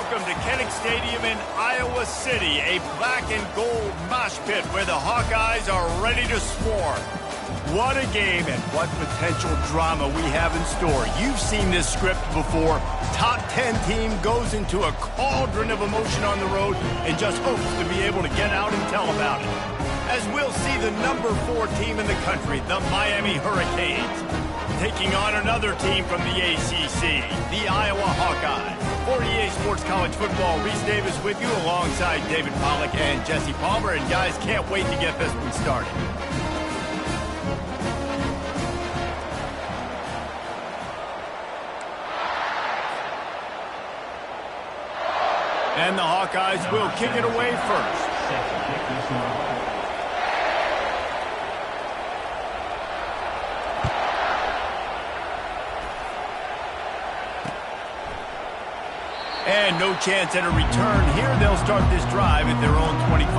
Welcome to Kinnick Stadium in Iowa City, a black and gold mosh pit where the Hawkeyes are ready to swarm. What a game and what potential drama we have in store. You've seen this script before. Top 10 team goes into a cauldron of emotion on the road and just hopes to be able to get out and tell about it. As we'll see the number 4 team in the country, the Miami Hurricanes, taking on another team from the ACC, the Iowa Hawkeyes. For EA Sports College Football, Reese Davis with you alongside David Pollack and Jesse Palmer. And guys, can't wait to get this one started. And the Hawkeyes will kick it away first. And no chance at a return here. They'll start this drive at their own 25.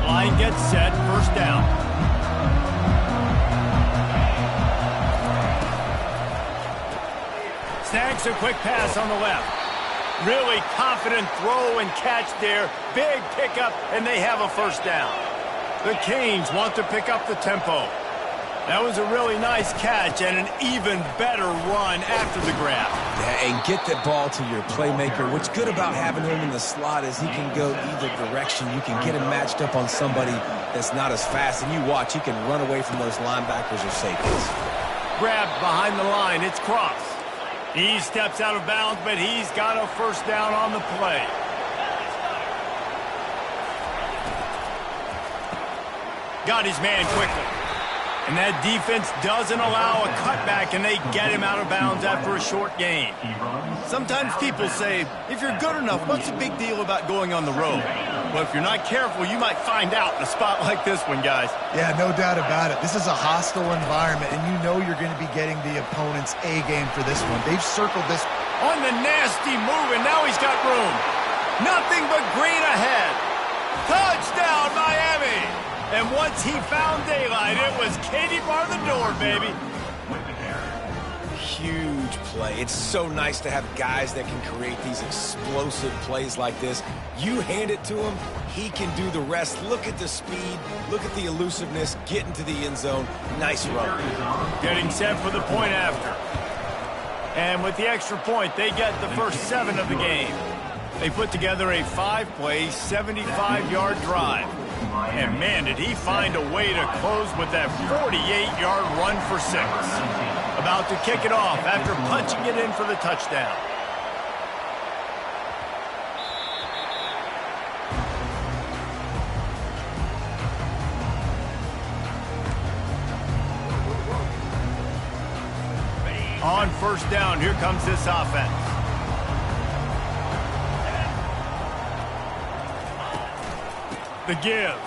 Line gets set, first down. Snags a quick pass on the left. Really confident throw and catch there. Big pickup, and they have a first down. The Canes want to pick up the tempo. That was a really nice catch and an even better run after the grab. Yeah, and get the ball to your playmaker. What's good about having him in the slot is he can go either direction. You can get him matched up on somebody that's not as fast, and you watch, he can run away from those linebackers or safeties. Grabbed behind the line. It's Cross. He steps out of bounds, but he's got a first down on the play. Got his man quickly. And that defense doesn't allow a cutback, and they get him out of bounds after a short gain. Sometimes people say, if you're good enough, what's the big deal about going on the road? Well, if you're not careful, you might find out in a spot like this one, guys. Yeah, no doubt about it. This is a hostile environment, and you know you're going to be getting the opponent's A game for this one. They've circled this. On the nasty move, and now he's got room. Nothing but green ahead. Touchdown, Miami! And once he found daylight, it was Katie bar the door, baby. Huge play. It's so nice to have guys that can create these explosive plays like this. You hand it to him, he can do the rest. Look at the speed, look at the elusiveness, get into the end zone. Nice run. Getting set for the point after. And with the extra point, they get the first 7 of the game. They put together a 5-play, 75-yard drive. And man, did he find a way to close with that 48-yard run for 6. About to kick it off after punching it in for the touchdown. On first down, here comes this offense. The give.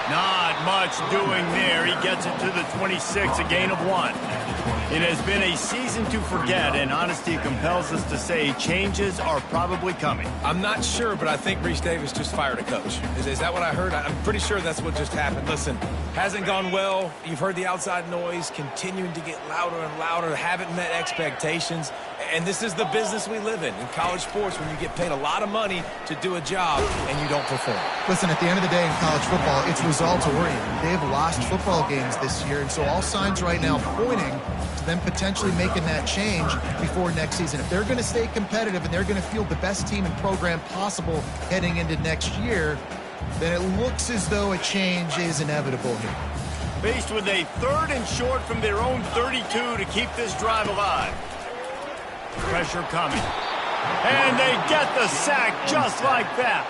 Not much doing there. He gets it to the 26, a gain of 1. It has been a season to forget, and honesty compels us to say changes are probably coming. I'm not sure, but I think Reese Davis just fired a coach. Is that what I heard? I'm pretty sure that's what just happened. Listen, hasn't gone well. You've heard the outside noise continuing to get louder and louder. Haven't met expectations. And this is the business we live in college sports, when you get paid a lot of money to do a job and you don't perform. Listen, at the end of the day in college football, it's results-oriented. They have lost football games this year, and so all signs right now pointing to them potentially making that change before next season. If they're going to stay competitive and they're going to field the best team and program possible heading into next year, then it looks as though a change is inevitable here. Faced with a 3rd and short from their own 32 to keep this drive alive. Pressure coming. And they get the sack just like that.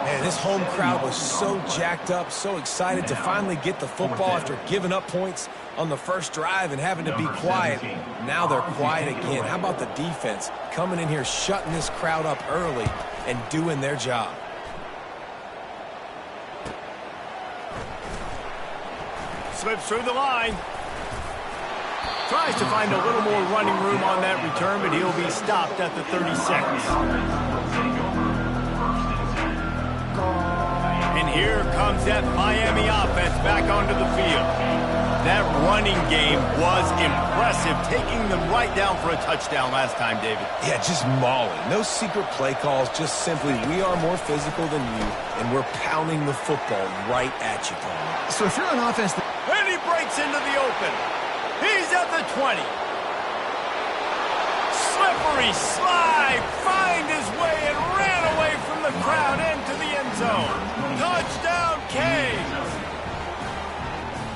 Man, this home crowd was so jacked up, so excited to finally get the football after giving up points on the first drive and having to be quiet. Now they're quiet again. How about the defense coming in here, shutting this crowd up early and doing their job? Slips through the line. Tries to find a little more running room on that return, but he'll be stopped at the 36. comes that Miami offense back onto the field. That running game was impressive, taking them right down for a touchdown last time, David. Yeah, just mauling. No secret play calls, just simply we are more physical than you, and we're pounding the football right at you, Paul. So if you're on offense... And he breaks into the open. He's at the 20. Slippery slide, find his way and ran away from the crowd into the end zone. Touchdown, Canes.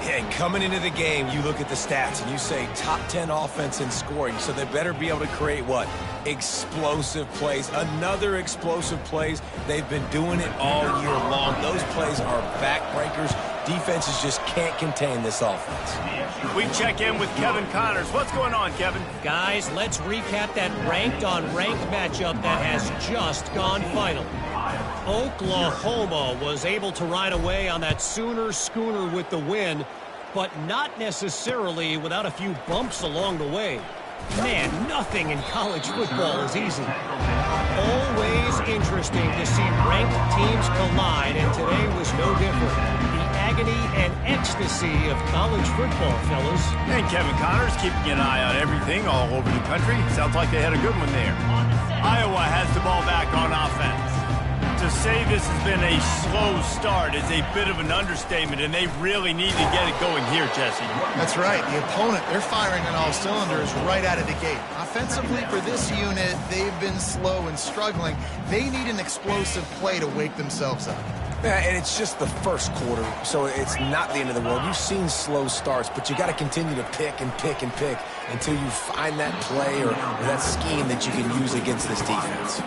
Yeah, coming into the game, you look at the stats and you say top 10 offense in scoring, so they better be able to create what? Explosive plays. Another explosive plays. They've been doing it all year long. Those plays are backbreakers. Defenses just can't contain this offense. We check in with Kevin Connors. What's going on, Kevin? Guys, let's recap that ranked-on-ranked matchup that has just gone final. Oklahoma was able to ride away on that Sooner schooner with the win, but not necessarily without a few bumps along the way. Man, nothing in college football is easy. Always interesting to see ranked teams collide, and today was no different. The agony and ecstasy of college football, fellas. And Kevin Connors keeping an eye on everything all over the country. Sounds like they had a good one there. Iowa has the ball back on offense. To say this has been a slow start is a bit of an understatement, and they really need to get it going here, Jesse. That's right. The opponent, they're firing on all cylinders right out of the gate. Offensively, for this unit, they've been slow and struggling. They need an explosive play to wake themselves up. Yeah, and it's just the first quarter, so it's not the end of the world. You've seen slow starts, but you got to continue to pick and pick and pick until you find that play or that scheme that you can use against this defense.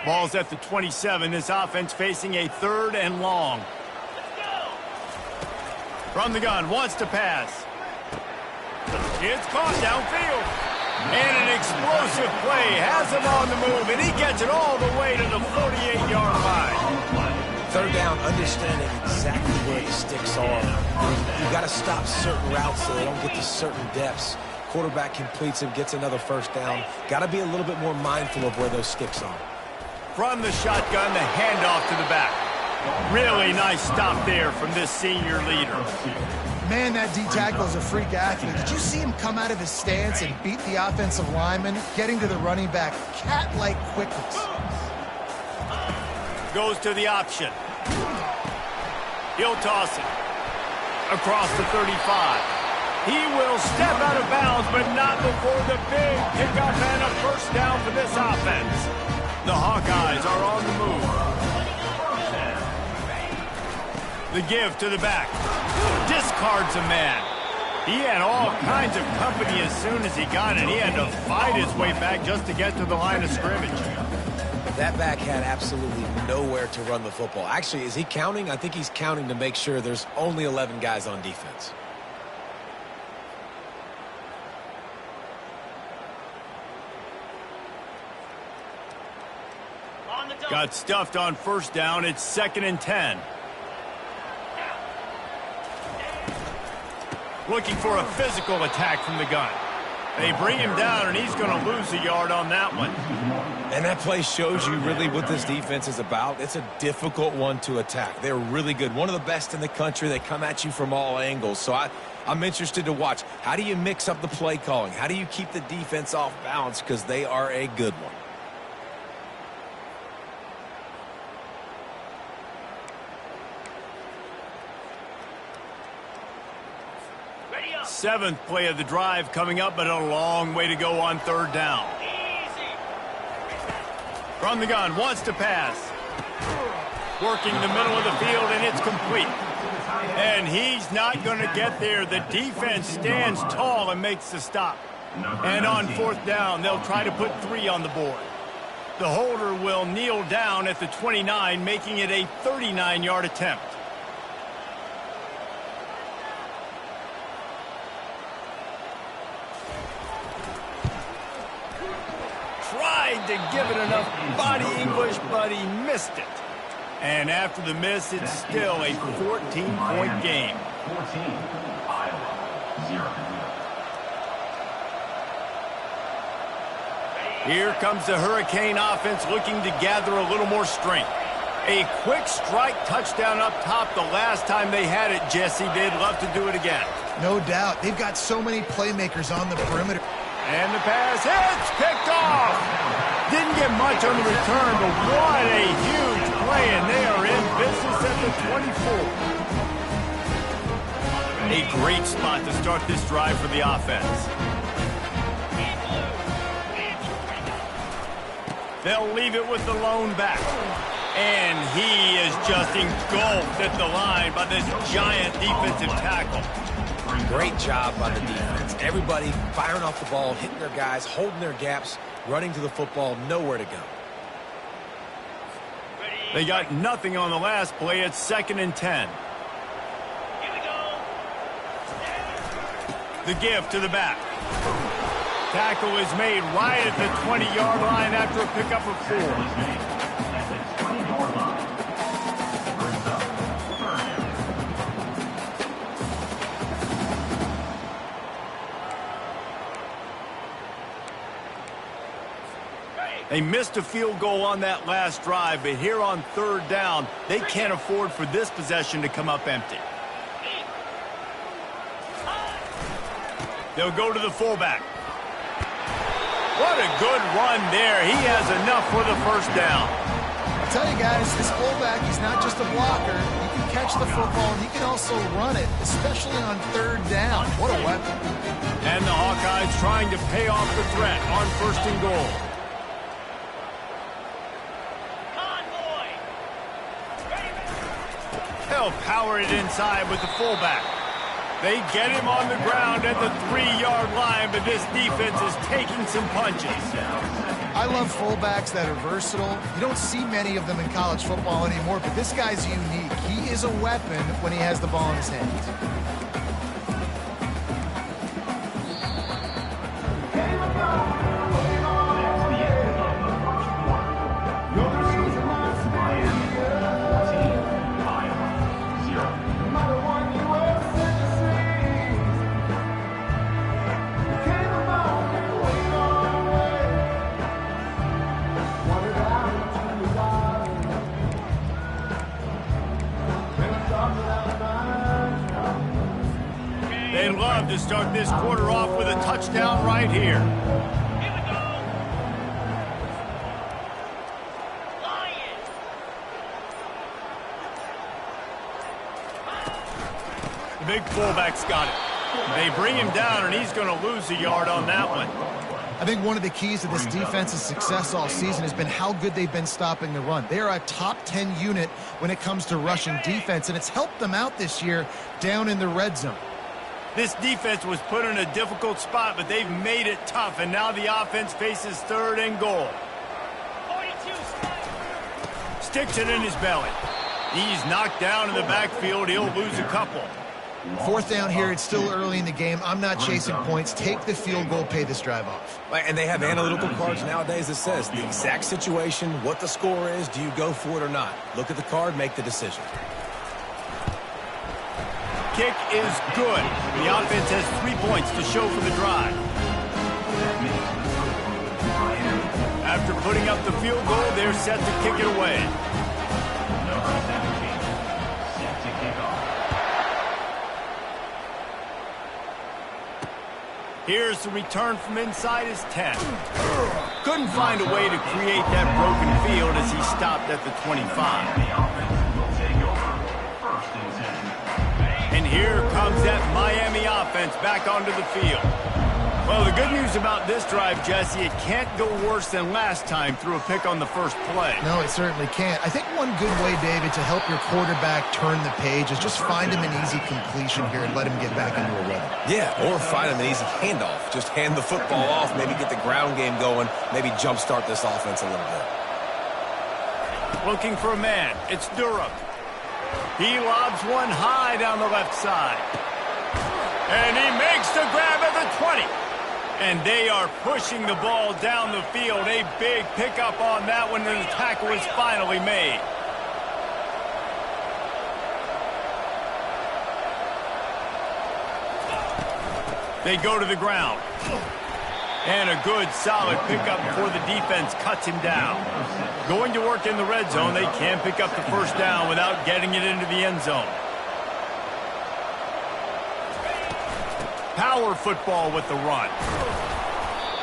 Ball's at the 27. This offense facing a 3rd and long. From the gun, wants to pass. It's caught downfield. And an explosive play has him on the move, and he gets it all the way to the 48-yard line. 3rd down, understanding exactly where the sticks are. You got to stop certain routes so they don't get to certain depths. Quarterback completes and gets another 1st down. Got to be a little bit more mindful of where those sticks are. From the shotgun, the handoff to the back. Really nice stop there from this senior leader. Man, that D-tackle is a freak athlete. Did you see him come out of his stance and beat the offensive lineman, getting to the running back? Cat-like quickness. Goes to the option. He'll toss it. Across the 35. He will step out of bounds, but not before the big pickup and a 1st down for this offense. The Hawkeyes are on the move. The give to the back. Discards a man. He had all kinds of company as soon as he got it. He had to fight his way back just to get to the line of scrimmage. That back had absolutely nowhere to run the football. Actually, is he counting? I think he's counting to make sure there's only 11 guys on defense. Got stuffed on 1st down. It's 2nd and 10. Looking for a physical attack from the gun. They bring him down, and he's going to lose a yard on that one. And that play shows you really what this defense is about. It's a difficult one to attack. They're really good. One of the best in the country. They come at you from all angles. So I'm interested to watch. How do you mix up the play calling? How do you keep the defense off balance? Because they are a good one. Seventh play of the drive coming up, but a long way to go on 3rd down. From the gun, wants to pass. Working the middle of the field, and it's complete. And he's not going to get there. The defense stands tall and makes the stop. And on 4th down, they'll try to put 3 on the board. The holder will kneel down at the 29, making it a 39-yard attempt. Tried to give it enough body English, but he missed it. And after the miss, it's still a 14-point game. 14, Iowa, 0. Here comes the Hurricane offense looking to gather a little more strength. A quick strike touchdown up top the last time they had it, Jesse. They'd love to do it again. No doubt. They've got so many playmakers on the perimeter. And the pass hits, picked off. Didn't get much on the return, but what a huge play, and they are in business at the 24. A great spot to start this drive for the offense. They'll leave it with the lone back. And he is just engulfed at the line by this giant defensive tackle. Great job by the defense. Everybody firing off the ball, hitting their guys, holding their gaps, running to the football, nowhere to go. They got nothing on the last play. It's 2nd and 10. The give to the back. Tackle is made right at the 20-yard line after a pickup of 4. They missed a field goal on that last drive, but here on 3rd down, they can't afford for this possession to come up empty. They'll go to the fullback. What a good run there. He has enough for the 1st down. I'll tell you guys, this fullback, he's not just a blocker. He can catch the football, and he can also run it, especially on 3rd down. What a weapon. And the Hawkeyes trying to pay off the threat on 1st and goal. They'll power it inside with the fullback. They get him on the ground at the 3-yard line, but this defense is taking some punches. I love fullbacks that are versatile. You don't see many of them in college football anymore, but this guy's unique. He is a weapon when he has the ball in his hands. They'd love to start this quarter off with a touchdown right here. The big fullback's got it. They bring him down, and he's going to lose a yard on that one. I think one of the keys to this defense's success all season has been how good they've been stopping the run. They are a top 10 unit when it comes to rushing defense, and it's helped them out this year down in the red zone. This defense was put in a difficult spot, but they've made it tough, and now the offense faces 3rd and goal. Sticks it in his belly. He's knocked down in the backfield. He'll lose a couple. 4th down here. It's still early in the game. I'm not chasing points. Take the field goal, pay this drive off. And they have analytical cards nowadays that says the exact situation, what the score is, do you go for it or not? Look at the card, make the decision. Kick is good. The offense has 3 points to show for the drive. After putting up the field goal, they're set to kick it away. Here's the return from inside his 10. Couldn't find a way to create that broken field as he stopped at the 25. And here comes that Miami offense back onto the field. Well, the good news about this drive, Jesse, it can't go worse than last time through a pick on the first play. No, it certainly can't. I think one good way, David, to help your quarterback turn the page is just find him an easy completion here and let him get back into a rhythm. Yeah, or find him an easy handoff. Just hand the football off, maybe get the ground game going, maybe jumpstart this offense a little bit. Looking for a man. It's Durham. He lobs one high down the left side. And he makes the grab at the 20. And they are pushing the ball down the field. A big pickup on that one, and the tackle is finally made. They go to the ground. And a good, solid pickup before the defense cuts him down. Going to work in the red zone, they can pick up the first down without getting it into the end zone. Power football with the run.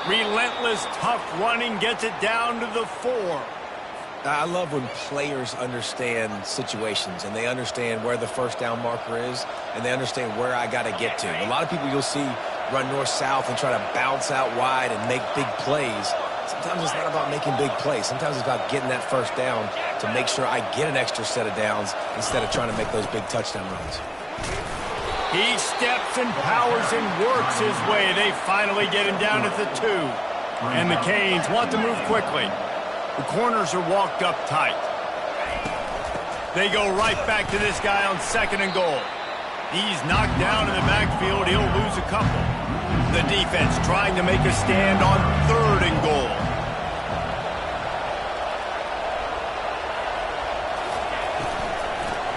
Relentless, tough running gets it down to the 4. I love when players understand situations and they understand where the first down marker is and they understand where I got to get to. A lot of people you'll see run north-south and try to bounce out wide and make big plays. Sometimes it's not about making big plays. Sometimes it's about getting that first down to make sure I get an extra set of downs instead of trying to make those big touchdown runs. He steps and powers and works his way. They finally get him down at the 2. And the Canes want to move quickly. The corners are walked up tight. They go right back to this guy on 2nd and goal. He's knocked down in the backfield. He'll lose a couple. The defense trying to make a stand on 3rd and goal.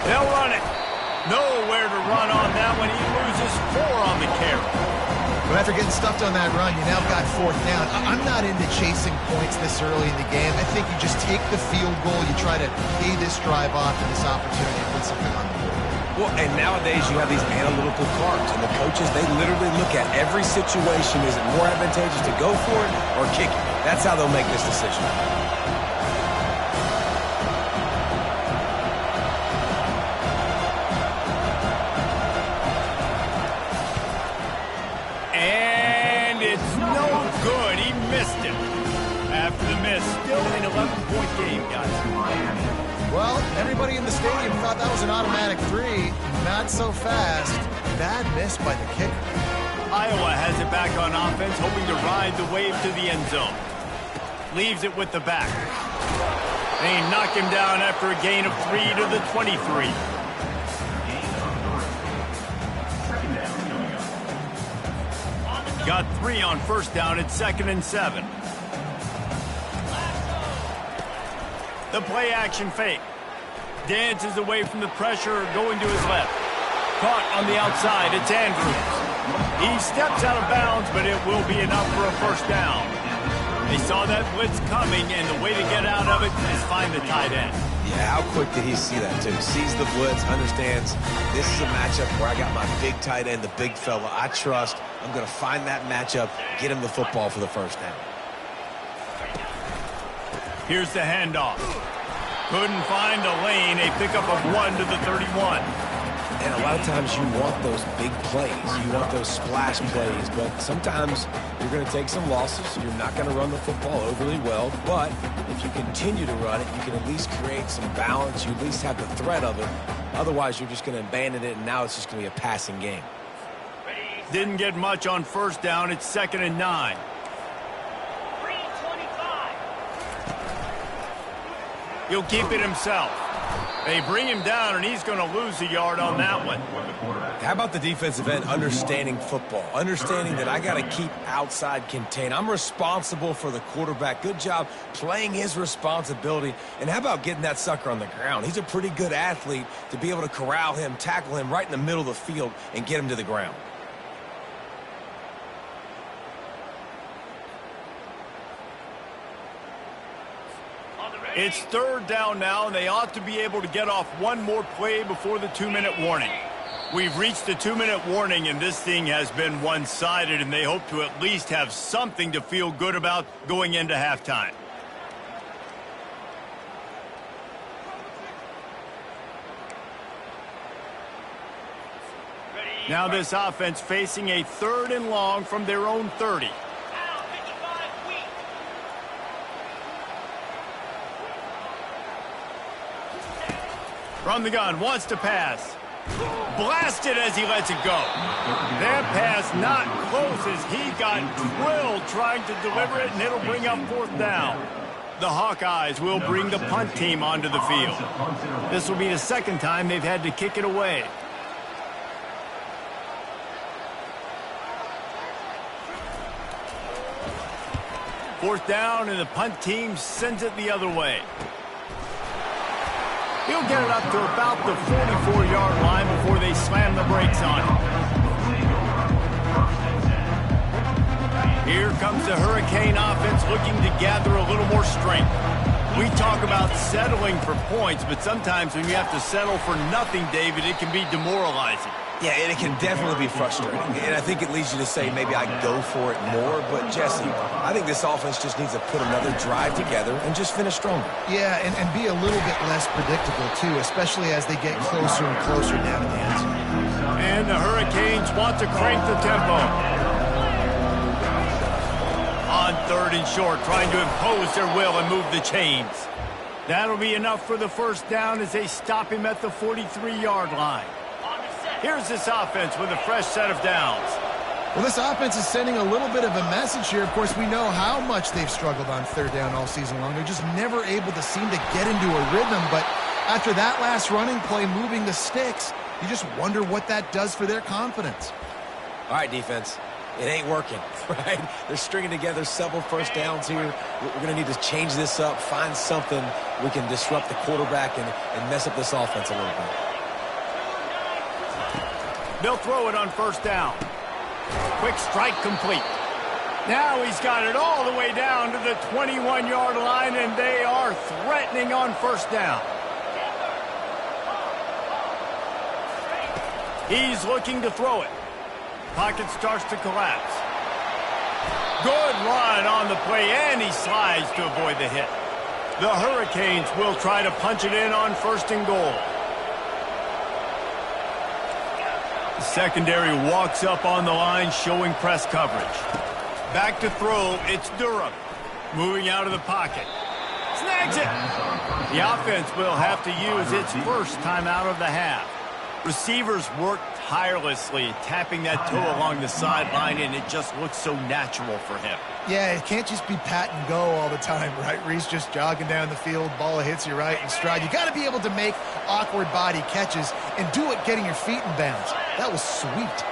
They'll run it. Nowhere to run on that one. He loses 4 on the carry. But after getting stuffed on that run, you now got 4th down. I'm not into chasing points this early in the game. I think you just take the field goal. You try to pay this drive off and this opportunity to put something on the board. Well, and nowadays you have these analytical cards, and the coaches, they literally look at every situation. Is it more advantageous to go for it or kick it? That's how they'll make this decision. Still an 11-point game, guys. Well, everybody in the stadium thought that was an automatic 3. Not so fast. Bad miss by the kicker. Iowa has it back on offense, hoping to ride the wave to the end zone. Leaves it with the back. They knock him down after a gain of 3 to the 23. Got 3 on first down at 2nd and 7. The play-action fake. Dances away from the pressure, going to his left. Caught on the outside, it's Andrews. He steps out of bounds, but it will be enough for a first down. They saw that blitz coming, and the way to get out of it is find the tight end. Yeah, how quick did he see that, too? Sees the blitz, understands this is a matchup where I got my big tight end, the big fella I trust. I'm going to find that matchup, get him the football for the first down. Here's the handoff. Couldn't find a lane. A pickup of 1 to the 31. And a lot of times you want those big plays. You want those splash plays. But sometimes you're going to take some losses. You're not going to run the football overly well. But if you continue to run it, you can at least create some balance. You at least have the threat of it. Otherwise, you're just going to abandon it, and now it's just going to be a passing game. Didn't get much on first down. It's 2nd and 9. He'll keep it himself. They bring him down, and he's going to lose a yard on that one. How about the defensive end understanding football, understanding that I got to keep outside contained. I'm responsible for the quarterback. Good job playing his responsibility. And how about getting that sucker on the ground? He's a pretty good athlete to be able to corral him, tackle him right in the middle of the field, and get him to the ground. It's 3rd down now, and they ought to be able to get off one more play before the 2-minute warning. We've reached the 2-minute warning, and this thing has been one-sided, and they hope to at least have something to feel good about going into halftime. Now this offense facing a 3rd and long from their own 30. From the gun, wants to pass. Blasted as he lets it go. That pass not close as he got drilled trying to deliver it, and it'll bring up 4th down. The Hawkeyes will bring the punt team onto the field. This will be the 2nd time they've had to kick it away. Fourth down, and the punt team sends it the other way. He'll get it up to about the 44-yard line before they slam the brakes on him. Here comes the Hurricane offense looking to gather a little more strength. We talk about settling for points, but sometimes when you have to settle for nothing, David, it can be demoralizing. Yeah, and it can definitely be frustrating. And I think it leads you to say maybe I go for it more. But, Jesse, I think this offense just needs to put another drive together and just finish stronger. Yeah, and be a little bit less predictable, too, especially as they get closer and closer down to the end zone. And the Hurricanes want to crank the tempo. On 3rd and short, trying to impose their will and move the chains. That'll be enough for the first down as they stop him at the 43-yard line. Here's this offense with a fresh set of downs. Well, this offense is sending a little bit of a message here. Of course, we know how much they've struggled on 3rd down all season long. They're just never able to seem to get into a rhythm. But after that last running play, moving the sticks, you just wonder what that does for their confidence. All right, defense. It ain't working, right? They're stringing together several first downs here. We're going to need to change this up, find something we can disrupt the quarterback and mess up this offense a little bit. They'll throw it on 1st down. Quick strike complete. Now he's got it all the way down to the 21-yard line, and they are threatening on 1st down. He's looking to throw it. Pocket starts to collapse. Good run on the play, and he slides to avoid the hit. The Hurricanes will try to punch it in on 1st and goal. The secondary walks up on the line, showing press coverage. Back to throw, it's Durham. Moving out of the pocket. Snags it! The offense will have to use its first time out of the half. Receivers work tirelessly, tapping that toe along the sideline, and it just looks so natural for him. Yeah, it can't just be pat and go all the time, right? Reese just jogging down the field, ball hits you right in stride. You got to be able to make awkward body catches and do it getting your feet in bounds. That was sweet.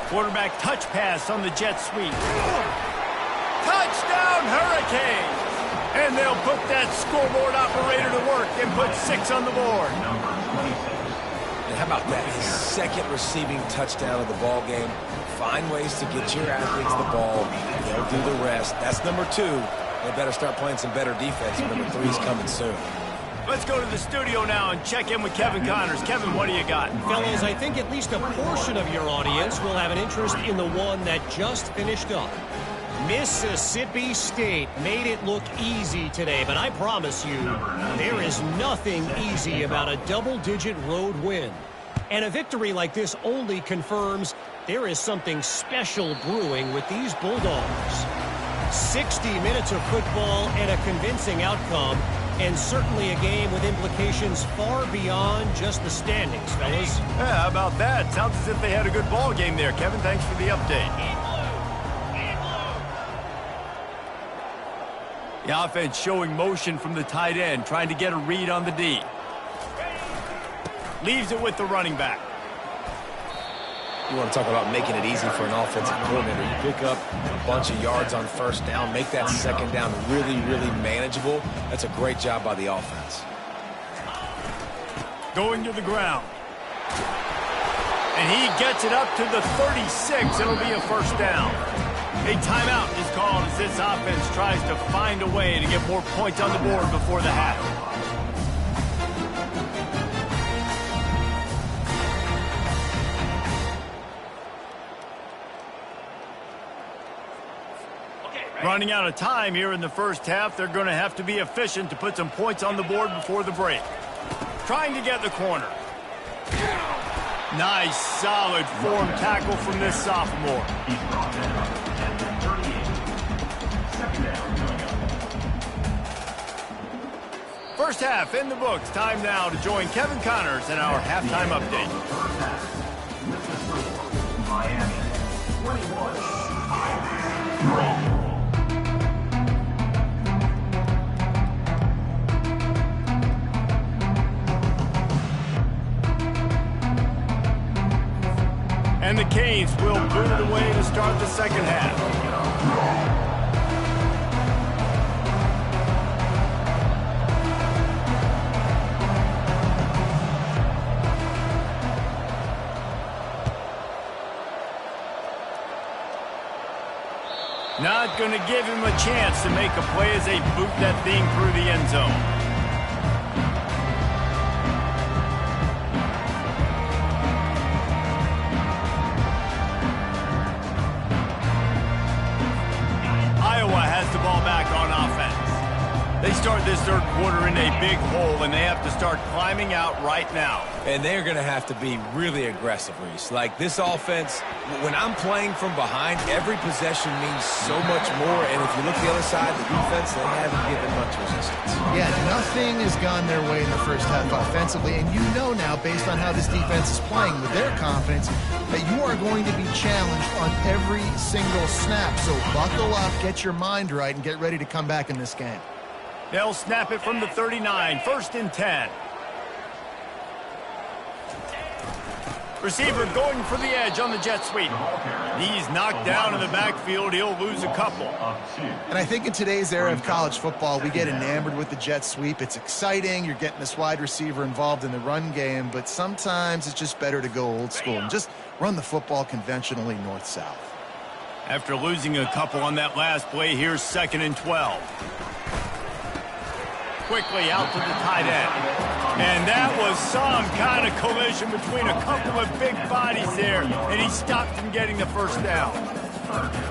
Quarterback touch pass on the jet sweep. Touchdown, Hurricanes! And they'll put that scoreboard operator to work and put 6 on the board. And how about that? His 2nd receiving touchdown of the ball game. Find ways to get your athletes the ball. They'll do the rest. That's number 2. They better start playing some better defense. Number 3 is coming soon. Let's go to the studio now and check in with Kevin Connors. Kevin, what do you got? Fellas, I think at least a portion of your audience will have an interest in the one that just finished up. Mississippi State made it look easy today, but I promise you, there is nothing easy about a double-digit road win. And a victory like this only confirms there is something special brewing with these Bulldogs. 60 minutes of football and a convincing outcome, and certainly a game with implications far beyond just the standings, fellas. Yeah, how about that? Sounds as if they had a good ball game there. Kevin, thanks for the update. The offense showing motion from the tight end, trying to get a read on the D. Leaves it with the running back. You want to talk about making it easy for an offensive coordinator. You pick up a bunch of yards on 1st down, make that 2nd down really, really manageable. That's a great job by the offense. Going to the ground. And he gets it up to the 36. It'll be a 1st down. A timeout is called as this offense tries to find a way to get more points on the board before the half. Running out of time here in the first half. They're going to have to be efficient to put some points on the board before the break. Trying to get the corner. Nice, solid form tackle from this sophomore. First half in the books. Time now to join Kevin Connors in our halftime update. Miami 21, Iowa. And the Canes will boot it away to start the second half. Not going to give him a chance to make a play as they boot that thing through the end zone. Iowa has the ball back on offense. They start this third quarter in a big hole, and they have to start climbing out right now. And they're going to have to be really aggressive, Reese. Like, this offense, when I'm playing from behind, every possession means so much more. And if you look at the other side, the defense, they haven't given much resistance. Yeah, nothing has gone their way in the first half offensively. And you know now, based on how this defense is playing with their confidence, that you are going to be challenged on every single snap. So buckle up, get your mind right, and get ready to come back in this game. They'll snap it from the 39, 1st and 10. Receiver going for the edge on the jet sweep. He's knocked down in the backfield. He'll lose a couple. And I think in today's era of college football, we get enamored with the jet sweep. It's exciting. You're getting this wide receiver involved in the run game, but sometimes it's just better to go old school and just run the football conventionally north-south. After losing a couple on that last play, here's 2nd and 12. Quickly out to the tight end. And that was some kind of collision between a couple of big bodies there, and he stopped from getting the first down.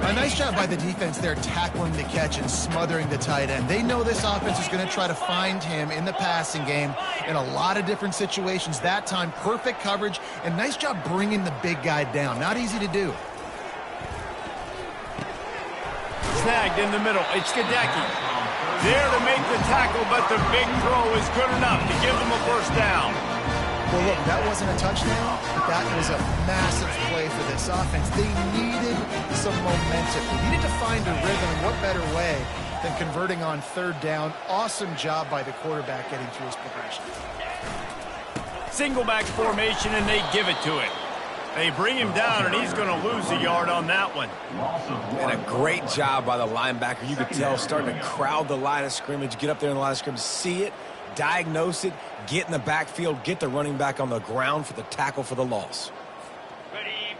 A nice job by the defense there, tackling the catch and smothering the tight end. They know this offense is going to try to find him in the passing game in a lot of different situations. That time, perfect coverage, and nice job bringing the big guy down. Not easy to do. Snagged in the middle. It's Gadecki. There to make the tackle, but the big throw is good enough to give them a first down. Well, look, that wasn't a touchdown, but that was a massive play for this offense. They needed some momentum. They needed to find a rhythm, and what better way than converting on 3rd down. Awesome job by the quarterback getting through his progression. Single back formation, and they give it to him. They bring him down, and he's going to lose a yard on that one. And a great job by the linebacker. You could tell, starting to crowd the line of scrimmage, get up there in the line of scrimmage, see it, diagnose it, get in the backfield, get the running back on the ground for the tackle for the loss.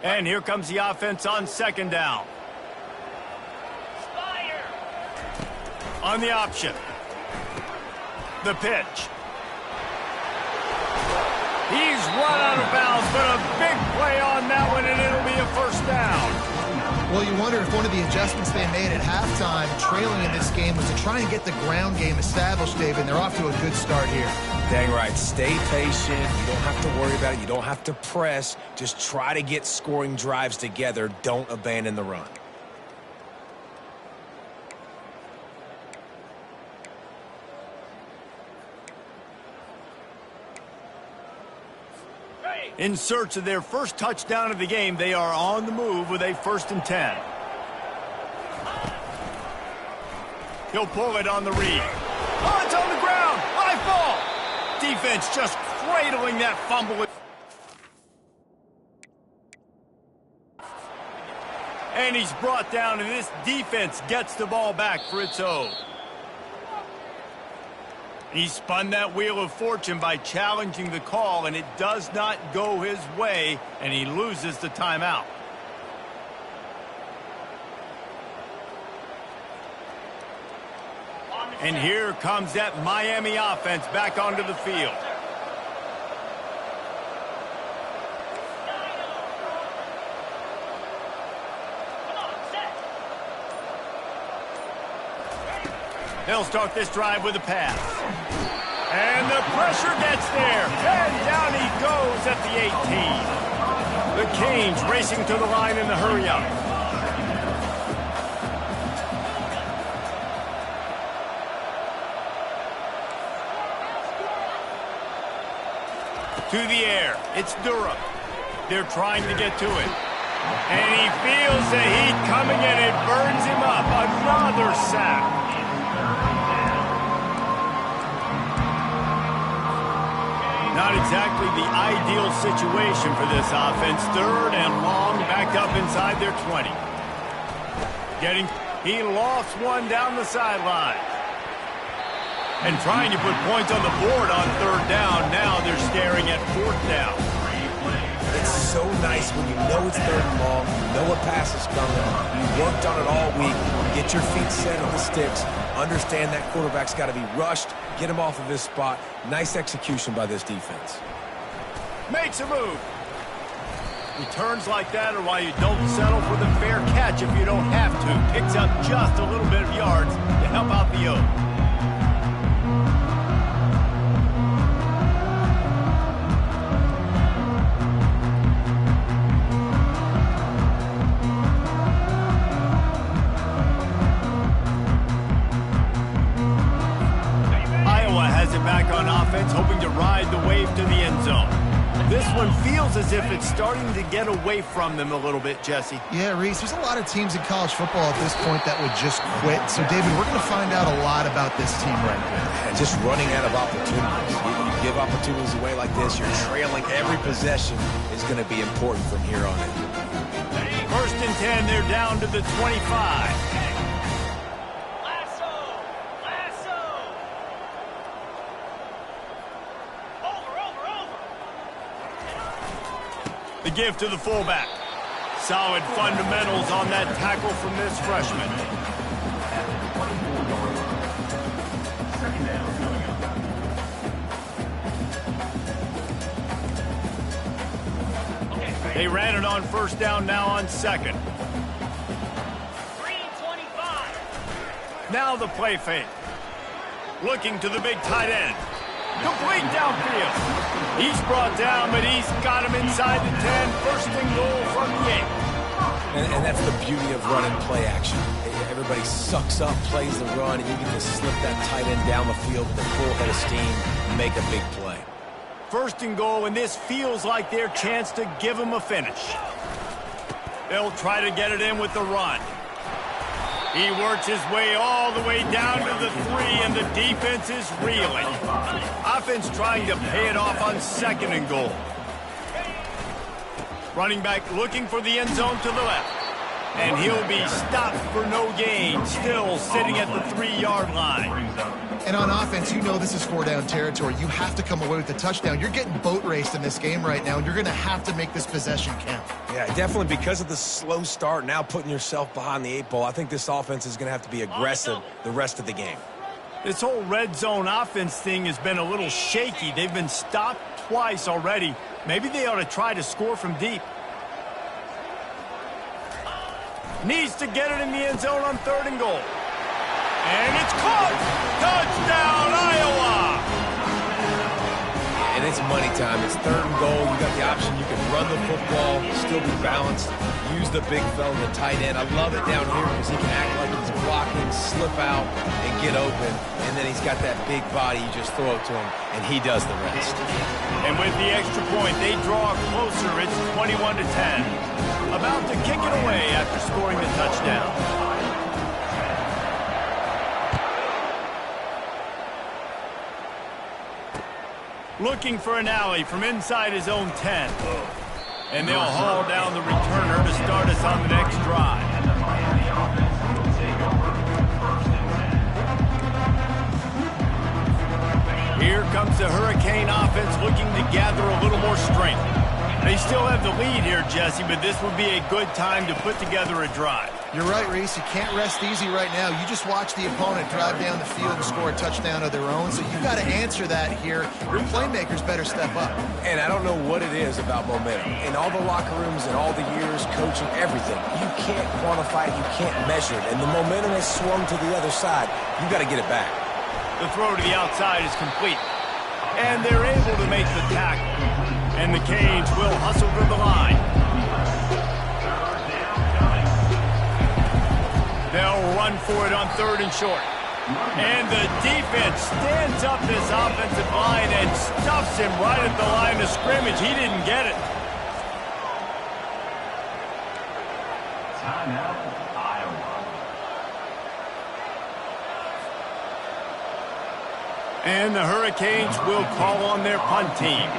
And here comes the offense on 2nd down. On the option. The pitch. He's run out of bounds, but a big play on that one, and it'll be a first down. Well, you wonder if one of the adjustments they made at halftime, trailing in this game, was to try and get the ground game established, David, and they're off to a good start here. Dang right. Stay patient. You don't have to worry about it. You don't have to press. Just try to get scoring drives together. Don't abandon the run. In search of their first touchdown of the game, they are on the move with a 1st and 10. He'll pull it on the read. Oh, it's on the ground. High ball. Defense just cradling that fumble. And he's brought down, and this defense gets the ball back for its own. He spun that wheel of fortune by challenging the call, and it does not go his way, and he loses the timeout. And here comes that Miami offense back onto the field. They'll start this drive with a pass. And the pressure gets there. And down he goes at the 18. The Canes racing to the line in the hurry-up. To the air. It's Durham. They're trying to get to it. And he feels the heat coming and it burns him up. Another sack. Not exactly the ideal situation for this offense. 3rd and long, backed up inside their 20. He lost one down the sideline. And trying to put points on the board on 3rd down. Now they're staring at 4th down. It's so nice when you know it's third and long, you know a pass is coming, you worked on it all week, get your feet set on the sticks, understand that quarterback's got to be rushed, get him off of his spot. Nice execution by this defense. Makes a move. Returns like that are why you don't settle for the fair catch if you don't have to. Picks up just a little bit of yards to help out the O. Iowa has it back on offense, hoping to ride the wave to the end zone. This one feels as if it's starting to get away from them a little bit, Jesse. Yeah, Reese, there's a lot of teams in college football at this point that would just quit. So, David, we're going to find out a lot about this team right now. And just running out of opportunities. You give opportunities away like this, you're trailing every possession is going to be important from here on in. 1st and 10, they're down to the 25. The give to the fullback. Solid fundamentals on that tackle from this freshman. They ran it on 1st down, now on 2nd. 3-25. Now the play fake. Looking to the big tight end. Complete downfield. He's brought down, but he's got him inside the 10. 1st and goal from the 8. And that's the beauty of running play action. Everybody sucks up, plays the run, and you can just slip that tight end down the field with a full head of steam and make a big play. 1st and goal, and this feels like their chance to give them a finish. They'll try to get it in with the run. He works his way all the way down to the 3, and the defense is reeling. Offense trying to pay it off on 2nd and goal. Running back looking for the end zone to the left. And he'll be stopped for no gain, still sitting at the 3-yard line. And on offense, you know this is 4-down territory. You have to come away with the touchdown. You're getting boat raced in this game right now, and you're going to have to make this possession count. Yeah, definitely because of the slow start, now putting yourself behind the 8 ball, I think this offense is going to have to be aggressive the rest of the game. This whole red zone offense thing has been a little shaky. They've been stopped twice already. Maybe they ought to try to score from deep. Needs to get it in the end zone on 3rd and goal. And it's caught! Touchdown, Iowa! And it's money time. It's 3rd and goal. You got the option. You can run the football, still be balanced, use the big fella, the tight end. I love it down here because he can act like he's blocking, slip out, and get open. And then he's got that big body. You just throw it to him, and he does the rest. And with the extra point, they draw closer. It's 21-10. About to kick it away after scoring the touchdown. Looking for an alley from inside his own 10. And they'll haul down the returner to start us on the next drive. Here comes the Hurricane offense looking to gather a little more strength. They still have the lead here, Jesse, but this would be a good time to put together a drive. You're right, Reese. You can't rest easy right now. You just watch the opponent drive down the field and score a touchdown of their own, so you've got to answer that here. Your playmakers better step up. And I don't know what it is about momentum. In all the locker rooms and all the years, coaching, everything, you can't quantify it, you can't measure it. And the momentum has swung to the other side. You've got to get it back. The throw to the outside is complete. And they're able to make the tackle. And the Canes will hustle to the line. They'll run for it on 3rd and short. And the defense stands up this offensive line and stuffs him right at the line of scrimmage. He didn't get it. Timeout, Iowa. And the Hurricanes will call on their punt team.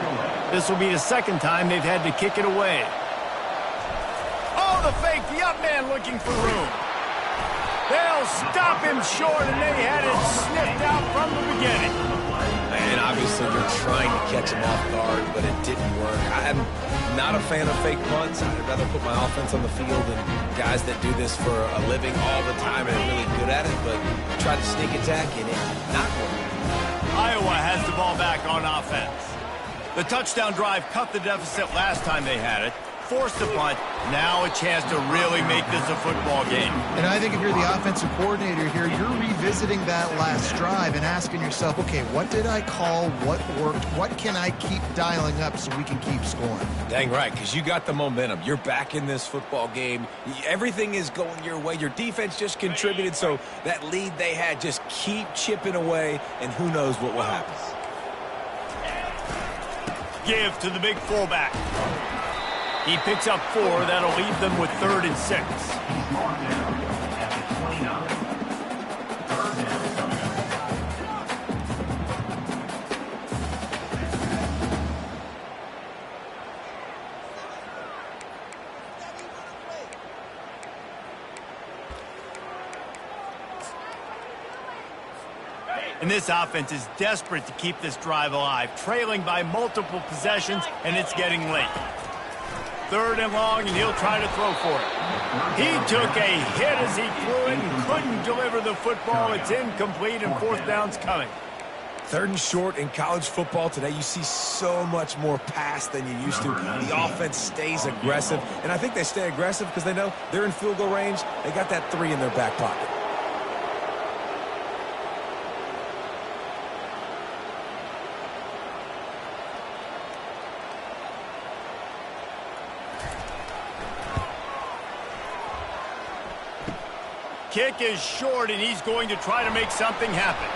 This will be the 2nd time they've had to kick it away. Oh, the fake, the up man looking for room. They'll stop him short, and they had it sniffed out from the beginning. And obviously you're trying to catch him off guard, but it didn't work. I'm not a fan of fake punts. I'd rather put my offense on the field than guys that do this for a living all the time and are really good at it, but tried to sneak attack and it did not work. Iowa has the ball back on offense. The touchdown drive cut the deficit last time they had it, forced the punt, now a chance to really make this a football game. And I think if you're the offensive coordinator here, you're revisiting that last drive and asking yourself, okay, what did I call? What worked? What can I keep dialing up so we can keep scoring? Dang right, because you got the momentum. You're back in this football game. Everything is going your way. Your defense just contributed, so that lead they had, just keep chipping away, and who knows what will happen. Give to the big fullback. He picks up 4. That'll leave them with 3rd and 6. He's brought down at the 29. Third down coming And this offense is desperate to keep this drive alive, trailing by multiple possessions, and it's getting late. 3rd and long, and he'll try to throw for it. He took a hit as he threw it and couldn't deliver the football. It's incomplete, and 4th down's coming. 3rd and short in college football today. You see so much more pass than you used to. The offense stays aggressive, and I think they stay aggressive because they know they're in field goal range. They got that 3 in their back pocket. Kick is short, and he's going to try to make something happen.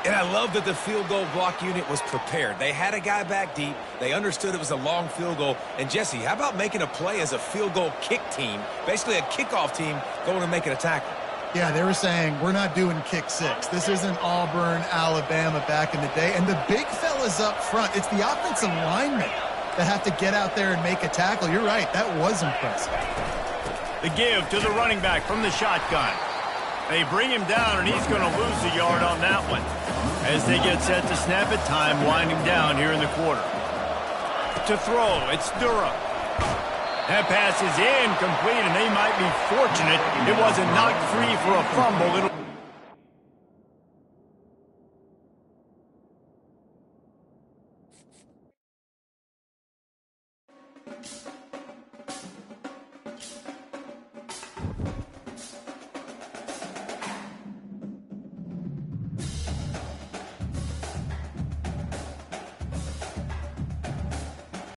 And I love that the field goal block unit was prepared. They had a guy back deep. They understood it was a long field goal. And, Jesse, how about making a play as a field goal kick team, basically a kickoff team going and making a tackle? Yeah, they were saying, we're not doing kick 6. This isn't Auburn, Alabama back in the day. And the big fellas up front, it's the offensive linemen that have to get out there and make a tackle. You're right, that was impressive. The give to the running back from the shotgun. They bring him down, and he's going to lose a yard on that one. As they get set to snap it, time winding down here in the quarter. To throw, it's Durham. That pass is incomplete, and they might be fortunate it wasn't knocked free for a fumble.